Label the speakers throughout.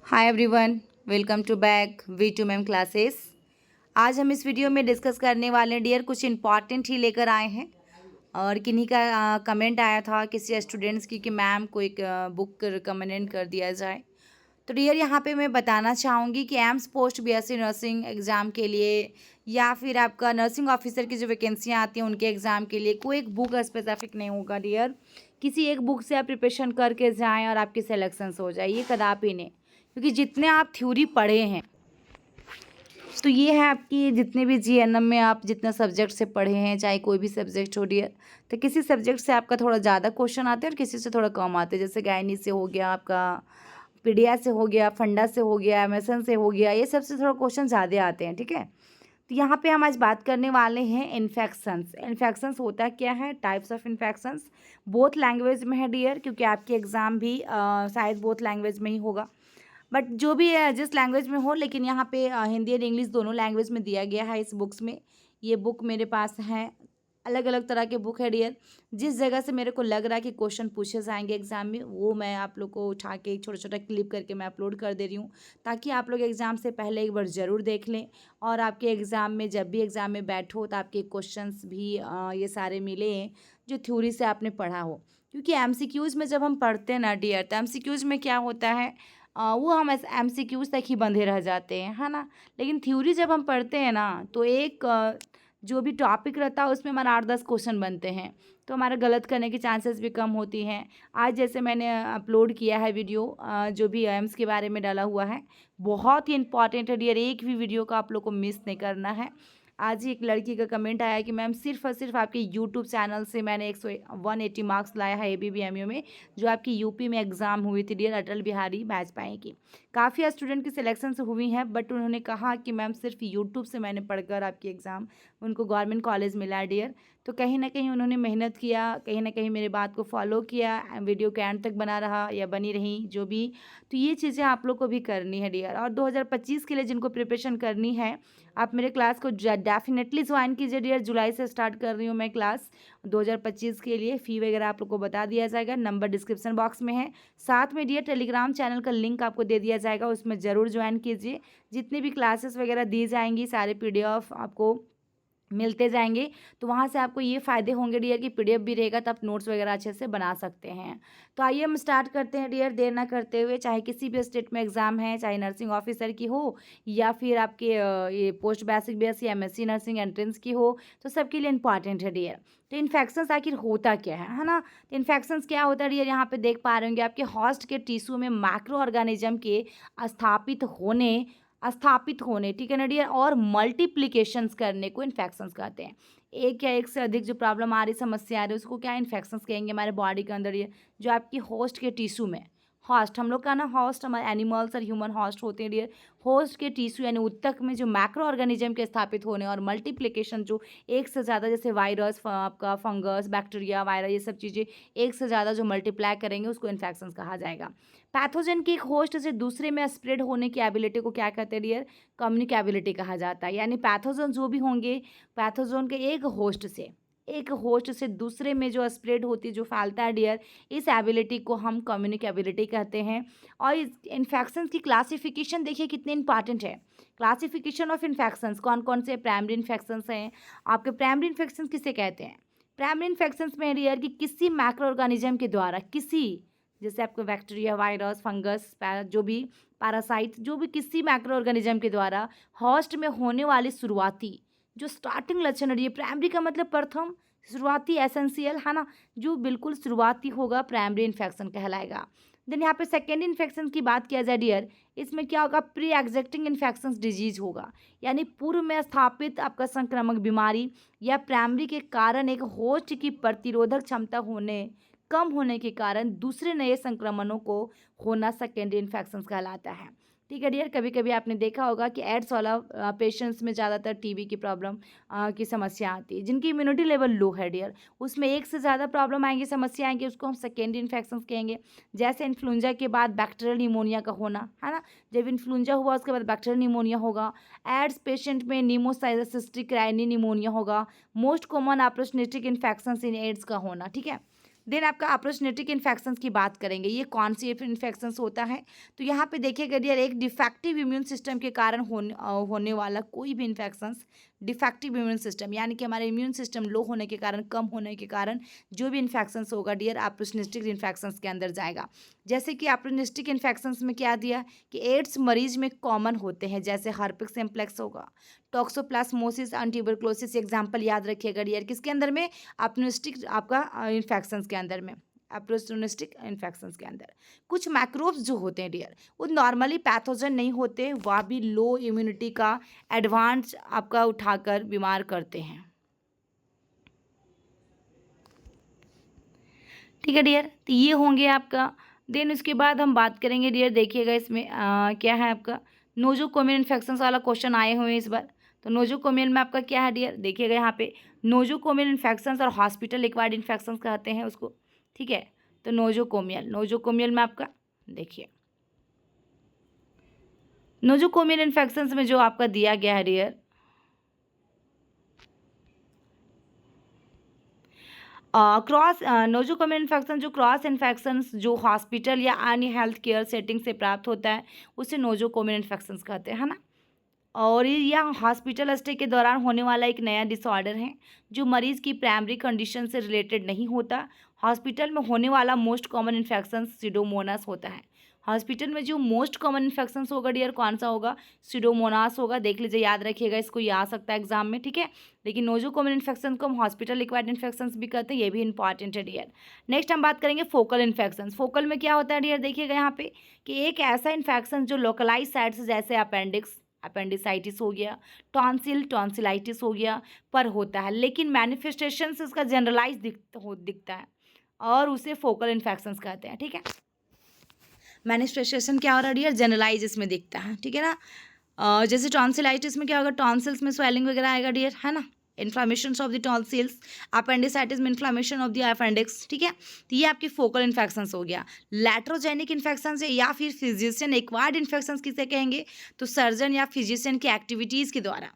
Speaker 1: Hi everyone, welcome to back V2 ma'am classes. आज हम इस वीडियो में डिस्कस करने वाले हैं डियर कुछ इम्पॉर्टेंट ही लेकर आए हैं। और किन्हीं का कमेंट आया था किसी स्टूडेंट्स की कि मैम को एक बुक रिकमेंड कर दिया जाए। तो डियर यहाँ पे मैं बताना चाहूँगी कि AIIMS post BSc nursing exam के लिए या फिर आपका नर्सिंग ऑफिसर की जो वैकेंसियाँ आती हैं उनके एग्ज़ाम के लिए कोई एक बुक स्पेसिफिक नहीं होगा डियर। किसी एक बुक से आप प्रिपरेशन करके जाएँ और आपकी सेलेक्शंस हो जाए, ये कदापि नहीं। क्योंकि जितने आप थ्योरी पढ़े हैं तो ये है आपकी जितने भी GNM में आप जितने सब्जेक्ट से पढ़े हैं, चाहे कोई भी सब्जेक्ट हो डियर, तो किसी सब्जेक्ट से आपका थोड़ा ज़्यादा क्वेश्चन आते हैं और किसी से थोड़ा कम आते हैं। जैसे गायनी से हो गया, आपका पीडिया से हो गया, फंडा से हो गया, MSN से हो गया, ये सबसे थोड़ा क्वेश्चन ज़्यादा आते हैं। ठीक है, तो यहाँ पे हम आज बात करने वाले हैं इन्फेक्शंस। इन्फेक्शंस होता क्या है, types of infections. Both language में है डियर, क्योंकि आपकी एग्ज़ाम भी शायद बोथ लैंग्वेज में ही होगा। बट जो भी है जिस लैंग्वेज में हो, लेकिन यहाँ पे हिंदी और इंग्लिश दोनों लैंग्वेज में दिया गया है इस बुक्स में। ये बुक मेरे पास है, अलग अलग तरह के बुक है डियर। जिस जगह से मेरे को लग रहा है कि क्वेश्चन पूछे जाएंगे एग्जाम में, वो मैं आप लोग को उठा के छोटा छोटा क्लिप करके मैं अपलोड कर दे रही हूँ, ताकि आप लोग एग्ज़ाम से पहले एक बार ज़रूर देख लें। और आपके एग्ज़ाम में जब भी एग्ज़ाम में बैठो तो आपके क्वेश्चंस भी ये सारे मिले जो थ्योरी से आपने पढ़ा हो। क्योंकि MCQs में जब हम पढ़ते हैं ना डियर, तो MCQs में क्या होता है, वो हम MCQs तक ही बंधे रह जाते हैं, है ना। लेकिन थ्योरी जब हम पढ़ते हैं ना, तो एक जो भी टॉपिक रहता है उसमें हमारा 8-10 क्वेश्चन बनते हैं, तो हमारा गलत करने की चांसेस भी कम होती हैं। आज जैसे मैंने अपलोड किया है वीडियो, जो भी एम्स के बारे में डाला हुआ है, बहुत ही इंपॉर्टेंट है डियर, एक भी वीडियो का आप लोग को मिस नहीं करना है। आज ही एक लड़की का कमेंट आया कि मैम सिर्फ और सिर्फ आपके यूट्यूब चैनल से मैंने 180 मार्क्स लाया है ABBMU में, जो आपकी यूपी में एग्ज़ाम हुई थी डियर, अटल बिहारी वाजपेयी की। काफ़ी स्टूडेंट की सिलेक्शन हुई हैं, बट उन्होंने कहा कि मैम सिर्फ यूट्यूब से मैंने पढ़कर आपकी एग्ज़ाम, उनको गवर्नमेंट कॉलेज मिला है डियर। तो कहीं ना कहीं उन्होंने मेहनत किया, कहीं ना कहीं मेरे बात को फॉलो किया, वीडियो के एंड तक बना रहा या बनी रही जो भी। तो ये चीज़ें आप लोग को भी करनी है डियर। और 2025 के लिए जिनको प्रिपरेशन करनी है, आप मेरे क्लास को डेफिनेटली ज्वाइन कीजिए डियर। जुलाई से स्टार्ट कर रही हूँ मैं क्लास 2025 के लिए। फ़ी वगैरह आप लोग को बता दिया जाएगा, नंबर डिस्क्रिप्शन बॉक्स में है। साथ में डियर टेलीग्राम चैनल का लिंक आपको दे दिया जाएगा, उसमें ज़रूर ज्वाइन कीजिए। जितनी भी क्लासेस वगैरह दी जाएंगी सारे PDF आपको मिलते जाएंगे, तो वहाँ से आपको ये फ़ायदे होंगे डियर कि PDF भी रहेगा, तो आप नोट्स वगैरह अच्छे से बना सकते हैं। तो आइए हम स्टार्ट करते हैं डियर, देर ना करते हुए। चाहे किसी भी स्टेट में एग्ज़ाम है, चाहे नर्सिंग ऑफिसर की हो या फिर आपके ये post basic BSc MSc nursing entrance की हो, तो सबके लिए इंपॉर्टेंट है डियर। तो इन्फेक्शंस आखिर होता क्या है ना। तो इन्फेक्शंस क्या होता है डियर, यहाँ पे देख पा रहे होंगे आपके हॉस्ट के टिश्यू में माइक्रो ऑर्गेनिज्म के स्थापित होने ठीक है ना डियर, और मल्टीप्लिकेशंस करने को इन्फेक्शंस कहते हैं। एक या एक से अधिक जो प्रॉब्लम आ रही, समस्या आ रही है, उसको क्या इन्फेक्शंस कहेंगे हमारे बॉडी के अंदर। ये जो आपकी होस्ट के टिश्यू में, होस्ट हम लोग का ना, होस्ट हमारे एनिमल्स और ह्यूमन होस्ट होते हैं डियर। होस्ट के टिश्यू यानी उत्तक में जो मैक्रो ऑर्गेनिज्म के स्थापित होने और मल्टीप्लिकेशन, जो एक से ज़्यादा, जैसे वायरस, आपका फंगस, बैक्टीरिया, वायरस, ये सब चीज़ें एक से ज़्यादा जो मल्टीप्लाई करेंगे उसको इन्फेक्शंस कहा जाएगा। पैथोजन की एक होस्ट से दूसरे में स्प्रेड होने की एबिलिटी को क्या कहते हैं डियर, कम्युनिकेबिलिटी कहा जाता है। यानी पैथोजन जो भी होंगे, पैथोजन के एक होस्ट से दूसरे में जो स्प्रेड होती है, जो फैलता है डियर, इस एबिलिटी को हम कम्युनिकेबिलिटी कहते हैं। और इस इन्फेक्शंस की क्लासिफिकेशन देखिए कितने इंपॉर्टेंट है। क्लासिफिकेशन ऑफ इन्फेक्शंस कौन कौन से प्राइमरी इन्फेक्शंस हैं। आपके प्राइमरी इन्फेक्शंस किसे कहते हैं, प्राइमरी इन्फेक्शंस में डियर कि किसी मैक्रो ऑर्गेनिज्म के द्वारा, किसी, जैसे आपको बैक्टीरिया, वायरस, फंगस, जो भी पैरासाइट, जो भी किसी मैक्रो ऑर्गेनिज्म के द्वारा होस्ट में होने वाली शुरुआती जो स्टार्टिंग लक्षण है, ये प्राइमरी का मतलब प्रथम, शुरुआती, एसेंशियल, है ना, जो बिल्कुल शुरुआती होगा प्राइमरी इन्फेक्शन कहलाएगा। देन यहाँ पे सेकेंडरी इन्फेक्शन की बात किया जाए डियर, इसमें क्या होगा, प्री एग्जिस्टिंग इन्फेक्शन डिजीज होगा। यानी पूर्व में स्थापित आपका संक्रामक बीमारी या प्राइमरी के कारण एक होस्ट की प्रतिरोधक क्षमता कम होने के कारण दूसरे नए संक्रमणों को होना सेकेंडरी इन्फेक्शन कहलाता है। ठीक है डियर, कभी कभी आपने देखा होगा कि एड्स वाला पेशेंट्स में ज़्यादातर TB की प्रॉब्लम की समस्या आती है, जिनकी इम्यूनिटी लेवल लो है डियर, उसमें एक से ज़्यादा प्रॉब्लम आएंगी, समस्या आएंगी, उसको हम सेकेंडरी इन्फेक्शन कहेंगे। जैसे इन्फ्लुएंजा के बाद बैक्टीरियल निमोनिया का होना, है ना, जब इन्फ्लुएंजा हुआ उसके बाद बैक्टीरियल निमोनिया होगा। एड्स पेशेंट में निमोसाइस्टिक राइनी निमोनिया होगा। Most common opportunistic infection in AIDS का होना। ठीक है, देन आपका अप्रोचनेटिक इन्फेक्शंस की बात करेंगे। ये कौन सी इन्फेक्शंस होता है, तो यहाँ पे देखिएगा डियर, एक डिफेक्टिव इम्यून सिस्टम के कारण होने वाला कोई भी इन्फेक्शंस, डिफेक्टिव इम्यून सिस्टम यानी कि हमारे इम्यून सिस्टम लो होने के कारण, कम होने के कारण जो भी इन्फेक्शंस होगा डियर, अप्रोचनेटिक इन्फेक्शंस के अंदर जाएगा। जैसे कि अप्रोचनेटिक इन्फेक्शंस में क्या दिया कि एड्स मरीज में कॉमन होते हैं, जैसे हर्पिक सिम्प्लेक्स होगा, टॉक्सोप्लाज्मोसिस एंड ट्यूबरकुलोसिस, एग्जाम्पल याद रखिएगा डियर, किसके अंदर में, अप्रोचनेटिक आपका इन्फेक्शंस के अंदर में, अप्रोचनेटिक इन्फेक्शंस के अंदर। कुछ मैक्रोब्स जो होते हैं डियर, वो नॉर्मली पैथोजन नहीं होते, वह भी लो इम्यूनिटी का एडवांस आपका उठाकर बीमार करते हैं। ठीक है डियर, तो ये होंगे आपका। देन उसके बाद हम बात करेंगे डियर, देखिएगा इसमें क्या है आपका, नोजोकोमियल इन्फेक्शंस वाला क्वेश्चन आए हुए हैं इस बार। तो नोजोकोमियल में आपका क्या है डियर, देखिएगा यहाँ पे नोजोकोमियल इन्फेक्शंस और हॉस्पिटल एक्वायर्ड इन्फेक्शंस कहते हैं उसको। ठीक है, तो नोजोकोमियल में आपका देखिए, नोजोकोमियल इन्फेक्शंस में जो आपका दिया गया है डियर, क्रॉस नोजोकोमियल इन्फेक्शन, जो क्रॉस इन्फेक्शंस जो हॉस्पिटल या अन्य हेल्थ केयर सेटिंग से प्राप्त होता है उसे नोजोकोमियल इन्फेक्शंस कहते हैं, है ना। और यह हॉस्पिटल स्टे के दौरान होने वाला एक नया डिसऑर्डर है जो मरीज की प्राइमरी कंडीशन से रिलेटेड नहीं होता। हॉस्पिटल में होने वाला मोस्ट कॉमन इन्फेक्शन सीडोमोनास होता है। हॉस्पिटल में जो मोस्ट कॉमन इन्फेक्शंस होगा डियर, कौन सा होगा, सीडोमोनास होगा। देख लीजिए, याद रखिएगा, इसको ये आ सकता है एग्जाम में। ठीक है, लेकिन नोजोकोमियल इन्फेक्शन को हम हॉस्पिटल एक्वायर्ड इन्फेक्शंस भी कहते हैं, ये भी इंपॉर्टेंट है डियर। नेक्स्ट हम बात करेंगे फोकल इन्फेक्शन। फोकल में क्या होता है डियर, देखिएगा यहाँ पे कि एक ऐसा इन्फेक्शन जो लोकलाइज साइट्स जैसे अपेंडिसाइटिस हो गया, टॉन्सिलाइटिस हो गया पर होता है, लेकिन मैनिफेस्टेशन से उसका जनरलाइज दिखता है और उसे फोकल इन्फेक्शंस कहते हैं। ठीक है, मैनिफेस्टेशन क्या हो रहा है डियर, जनरलाइज इसमें दिखता है। ठीक है ना, जैसे टॉन्सिलाइटिस में क्या होगा, टॉन्सिल्स में स्वेलिंग वगैरह आएगा डियर, है ना, inflammation of the tonsils. Appendicitis में इन्फ्लामेशन ऑफ द अपेंडिक्स। ठीक है, तो ये आपकी फोकल इन्फेक्शंस हो गया। लैट्रोजेनिक इन्फेक्शन है या फिर फिजिशियन एक्वायर्ड इन्फेक्शंस किसे कहेंगे, तो सर्जन या फिजिशियन की एक्टिविटीज़ के द्वारा,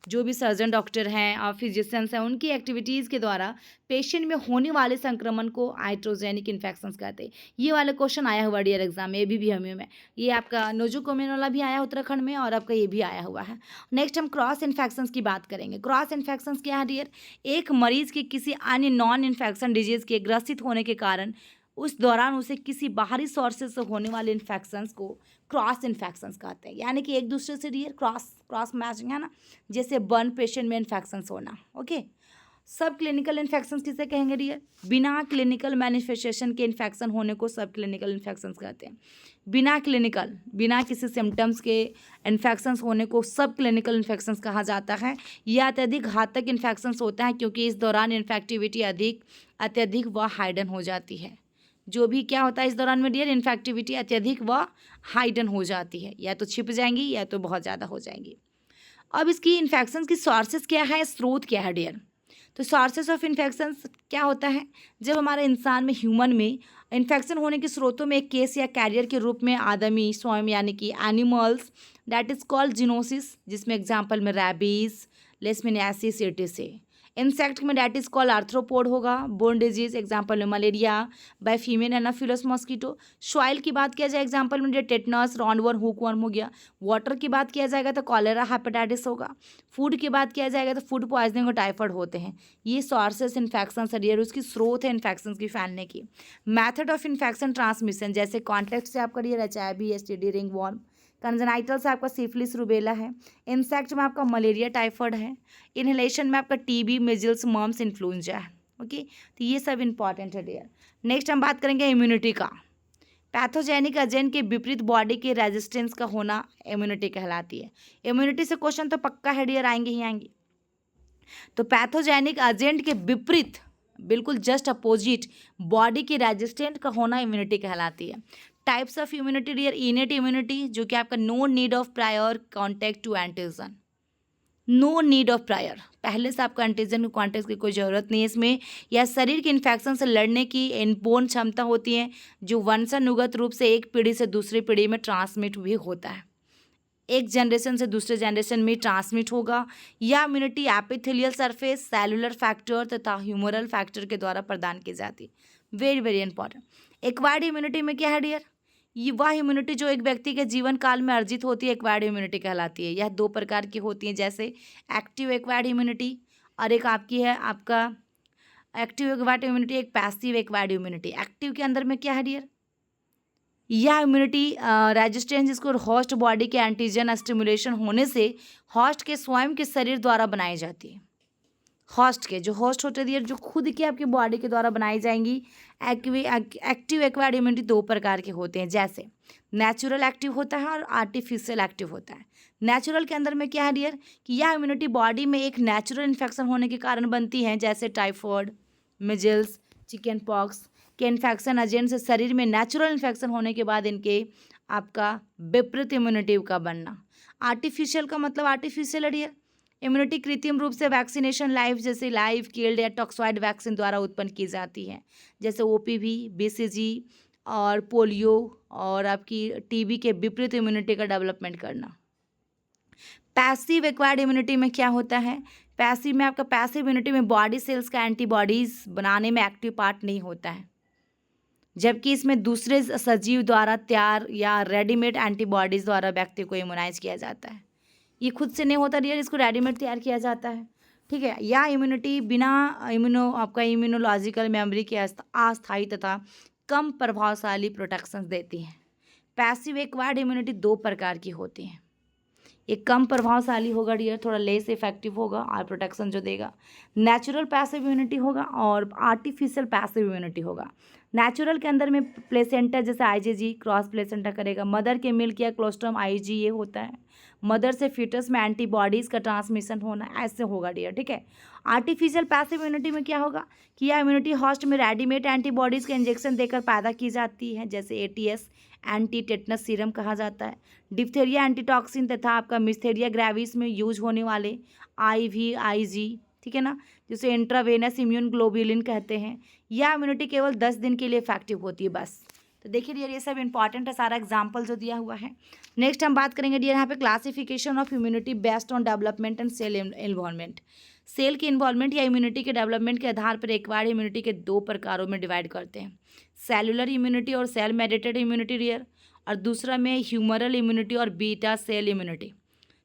Speaker 1: जो भी सर्जन डॉक्टर हैं और फिजिशियंस हैं उनकी एक्टिविटीज़ के द्वारा पेशेंट में होने वाले संक्रमण को आइट्रोजेनिक इन्फेक्शंस कहते हैं। ये वाला क्वेश्चन आया हुआ डियर एग्जाम में, भी हमें में, ये आपका नोजोकोमियल वाला भी आया उत्तराखंड में और आपका ये भी आया हुआ है। नेक्स्ट हम क्रॉस इन्फेक्शंस की बात करेंगे। क्रॉस इन्फेक्शंस क्या है डियर, एक मरीज के किसी अन्य नॉन इन्फेक्शन डिजीज़ के ग्रसित होने के कारण उस दौरान उसे किसी बाहरी सोर्सेज से होने वाले इन्फेक्शंस को क्रॉस इन्फेक्शंस कहते हैं, यानी कि एक दूसरे से डियर क्रॉस मैचिंग, है ना, जैसे बर्न पेशेंट में इन्फेक्शंस होना। ओके, सब क्लिनिकल इन्फेक्शंस किसे कहेंगे डियर, बिना क्लिनिकल मैनिफेस्टेशन के इन्फेक्शन होने को सब क्लिनिकल इन्फेक्शंस कहते हैं। बिना किसी सिम्टम्स के इन्फेक्शंस होने को सब क्लिनिकल इन्फेक्शंस कहा जाता है। यह अत्यधिक घातक इन्फेक्शंस होता है क्योंकि इस दौरान इन्फेक्टिविटी अत्यधिक व हाइडन हो जाती है। जो भी क्या होता है इस दौरान में डियर, इन्फेक्टिविटी अत्यधिक व हाइडन हो जाती है, या तो छिप जाएंगी या तो बहुत ज़्यादा हो जाएंगी। अब इसकी इन्फेक्शन की सोर्सेज क्या है, स्रोत क्या है डियर, तो सोर्सेज ऑफ इन्फेक्शंस क्या होता है, जब हमारे इंसान में, ह्यूमन में इन्फेक्शन होने के स्रोतों में एक केस या कैरियर के रूप में आदमी स्वयं यानी कि एनिमल्स, दैट इज़ कॉल्ड जीनोसिस, जिसमें एग्जाम्पल में रैबीज, लेशमनियासिस, एटिस। इंसेक्ट में डैट इज कॉल आर्थ्रोपोड होगा। बोर्न डिजीज एग्जाम्पल में malaria by female Anopheles mosquito. Soil की बात किया जाए एग्जाम्पल में टेटनस, राउंडवर्म, हुकवर्म हो गया। वाटर की बात किया जाएगा तो कॉलेरा, हेपेटाइटिस होगा। फूड की बात किया जाएगा तो फूड पॉइजनिंग और टाइफाइड होते हैं। ये सोर्सेस इन्फेक्शन है डियर, उसकी स्रोत है इन्फेक्शन की फैलने की। मैथड ऑफ इन्फेक्शन ट्रांसमिशन, जैसे कॉन्टेक्ट से आपका dear HIV, STD, ringworm. Congenital से आपका सिफिलिस, रूबेला है। इंसेक्ट में आपका मलेरिया, टाइफाइड है। इनहेलेशन में आपका TB, मिजल्स, मम्स, इन्फ्लुएंजा है। ओके, तो ये सब इंपॉर्टेंट है डियर। नेक्स्ट हम बात करेंगे इम्यूनिटी का। पैथोजेनिक एजेंट के विपरीत बॉडी के रेजिस्टेंस का होना इम्यूनिटी कहलाती है। इम्यूनिटी से क्वेश्चन तो पक्का है डियर, आएंगे ही आएंगे। तो पैथोजेनिक एजेंट के विपरीत, बिल्कुल जस्ट अपोजिट, बॉडी की रेजिस्टेंट का होना इम्यूनिटी कहलाती है। Types of immunity dear, innate immunity, जो कि आपका no need of prior contact to antigen, no need of prior, पहले से आपको एंटीजन के कॉन्टैक्ट की कोई ज़रूरत नहीं है इसमें। या शरीर के इन्फेक्शन से लड़ने की इनबोर्न क्षमता होती है, जो वंशानुगत रूप से एक पीढ़ी से दूसरी पीढ़ी में ट्रांसमिट भी होता है, एक जनरेशन से दूसरे जनरेशन में ट्रांसमिट होगा। या immunity epithelial surface, cellular factor तथा ह्यूमरल फैक्टर के द्वारा प्रदान की जाती है। Very very important. Acquired immunity में क्या है डियर, ये वह इम्यूनिटी जो एक व्यक्ति के जीवन काल में अर्जित होती है एक्वायर्ड इम्यूनिटी कहलाती है। यह 2 प्रकार की होती हैं, जैसे एक्टिव एक्वायर्ड इम्यूनिटी और एक आपकी है आपका एक्टिव एक्वायर्ड इम्यूनिटी, एक पैसिव एक्वायर्ड इम्यूनिटी। एक्टिव के अंदर में क्या है डियर, यह इम्यूनिटी रेजिस्टेंस जिसको होस्ट बॉडी के एंटीजन स्टिमुलेशन होने से होस्ट के स्वयं के शरीर द्वारा बनाई जाती है। होस्ट के जो होस्ट होते हैं जो खुद की आपकी बॉडी के द्वारा बनाई जाएंगी। एक्टिव एक्वायर्ड इम्यूनिटी 2 प्रकार के होते हैं, जैसे नेचुरल एक्टिव होता है और आर्टिफिशियल एक्टिव होता है। नेचुरल के अंदर में क्या है डियर कि यह इम्यूनिटी बॉडी में एक नेचुरल इन्फेक्शन होने के कारण बनती है, जैसे टाइफॉइड, मिजल्स, चिकन पॉक्स के इन्फेक्शन एजेंट से शरीर में नेचुरल इन्फेक्शन होने के बाद इनके आपका विपरीत इम्यूनिटी का बनना। आर्टिफिशियल का मतलब आर्टिफिशियल है डियर, इम्यूनिटी कृत्रिम रूप से वैक्सीनेशन लाइव जैसे लाइव किल्ड या टॉक्सॉइड वैक्सीन द्वारा उत्पन्न की जाती है, जैसे ओपीवी, बीसीजी और पोलियो और आपकी टीबी के विपरीत इम्यूनिटी का डेवलपमेंट करना। पैसिव एक्वायर्ड इम्यूनिटी में क्या होता है, पैसिव में आपका पैसिव इम्यूनिटी में बॉडी सेल्स का एंटीबॉडीज बनाने में एक्टिव पार्ट नहीं होता है, जबकि इसमें दूसरे सजीव द्वारा तैयार या रेडीमेड एंटीबॉडीज द्वारा व्यक्ति को इम्यूनाइज किया जाता है। ये खुद से नहीं होता डियर, इसको रेडीमेड तैयार किया जाता है, ठीक है। या इम्यूनिटी बिना आपका इम्यूनोलॉजिकल मेमोरी के अस्थायी तथा कम प्रभावशाली प्रोटेक्शन देती है। पैसिव एक्वायर्ड इम्यूनिटी 2 प्रकार की होती है, एक कम प्रभावशाली होगा डियर, थोड़ा लेस इफेक्टिव होगा और प्रोटेक्शन जो देगा। नेचुरल पैसिव इम्यूनिटी होगा और आर्टिफिशियल पैसिव इम्यूनिटी होगा। नेचुरल के अंदर में प्लेसेंटा जैसे आईजीजी क्रॉस प्लेसेंटा करेगा, मदर के मिल्क या क्लोस्ट्रम आईजी ये होता है, मदर से फीटस में एंटीबॉडीज़ का ट्रांसमिशन होना, ऐसे होगा डियर, ठीक है। आर्टिफिशियल पैसिव इम्यूनिटी में क्या होगा कि यह इम्यूनिटी होस्ट में रेडीमेड एंटीबॉडीज़ का इंजेक्शन देकर पैदा की जाती है, जैसे एटीएस एंटी टेटनस सीरम कहा जाता है। डिप्थेरिया एंटीटॉक्सिन तथा आपका मिस्थेरिया ग्रेविस में यूज होने वाले IVIG, ठीक है ना, जिसे इंट्रावेनस इम्यून ग्लोब्यूलिन कहते हैं। यह इम्यूनिटी केवल 10 दिन के लिए इफेक्टिव होती है बस। तो देखिए डियर ये सब इंपॉर्टेंट है, सारा एग्जाम्पल जो दिया हुआ है। नेक्स्ट हम बात करेंगे डियर यहाँ पे classification of immunity based on development and cell involvement. Cell की इन्वॉल्वमेंट या इम्यूनिटी के डेवलपमेंट के आधार पर एक्वायर्ड इम्यूनिटी के 2 प्रकारों में डिवाइड करते हैं, सेलुलर इम्यूनिटी और सेल मेडिएटेड इम्यूनिटी डियर, और दूसरा में ह्यूमरल इम्यूनिटी और बीटा सेल इम्यूनिटी।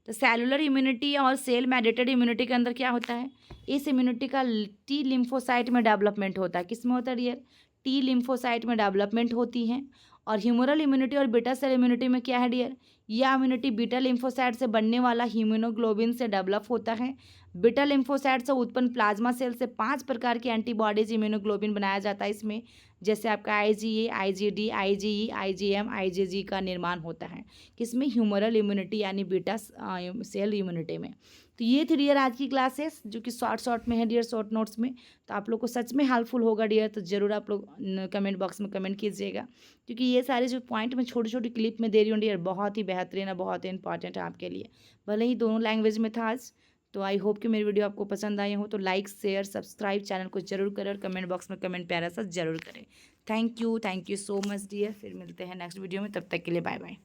Speaker 1: तो सेलुलर इम्यूनिटी और सेल मेडिएटेड इम्यूनिटी के अंदर क्या होता है, इस इम्यूनिटी का टी लिम्फोसाइट में डेवलपमेंट होता है। किस में होता है डियर, टी लिम्फोसाइट में डेवलपमेंट होती है। और ह्यूमरल इम्यूनिटी और बीटा सेल इम्यूनिटी में क्या है डियर, यह इम्यूनिटी बीटा लिम्फोसाइट से बनने वाला हीमोग्लोबिन से डेवलप होता है। बीटा लिम्फोसाइट से उत्पन्न प्लाज्मा सेल से 5 प्रकार की एंटीबॉडीज इम्यूनोग्लोबिन बनाया जाता है इसमें, जैसे आपका IgA, IgD, IgE, IgM, IgG का निर्माण होता है किसमें, ह्यूमरल इम्यूनिटी यानी बीटा सेल इम्यूनिटी में। तो ये थी डियर आज की क्लासेस जो कि शॉर्ट में है डियर, शॉर्ट नोट्स में। तो आप लोग को सच में हेल्पफुल होगा डियर, तो ज़रूर आप लोग कमेंट बॉक्स में कमेंट कीजिएगा, क्योंकि ये सारे जो पॉइंट मैं छोटी छोटी क्लिप में दे रही हूँ डियर बहुत ही बेहतरीन है, बहुत ही इंपॉर्टेंट है आपके लिए। भले ही दोनों लैंग्वेज में था आज, तो आई होप कि मेरी वीडियो आपको पसंद आई हो। तो लाइक शेयर सब्सक्राइब चैनल को जरूर करें और कमेंट बॉक्स में कमेंट प्यारा सा जरूर करें। Thank you so much dear. फिर मिलते हैं नेक्स्ट वीडियो में, तब तक के लिए बाय बाय।